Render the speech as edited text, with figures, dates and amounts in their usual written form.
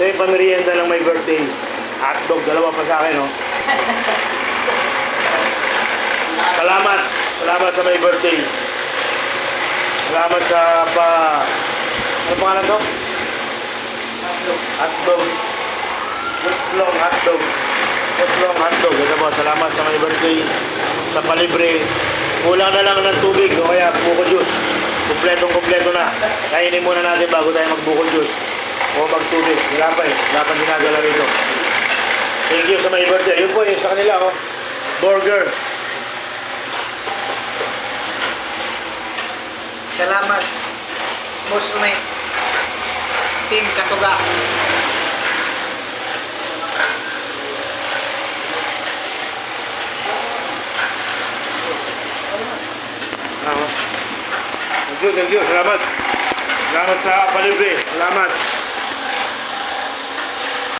Ito yung pamerienda ng may birthday. Hotdog, dalawa pa sa akin, no? Salamat. Salamat sa may birthday. Salamat sa ano pangalan to? Hotdog. Footlong hotdog. Footlong hotdog. Ito po, salamat sa may birthday. Sa palibre. Kulang na lang ng tubig o kaya buko juice. Kumpletong-kumpleto na. Kainin muna natin bago tayo magbuko juice o magtubig. Wala pa eh. Wala pang ginagala rito. Thank you sa may birthday. Yun po yung sa kanila, oh. Burger. Salamat. Boss Umay. Team Katuga. Thank you. Salamat. Salamat sa palibre. Salamat.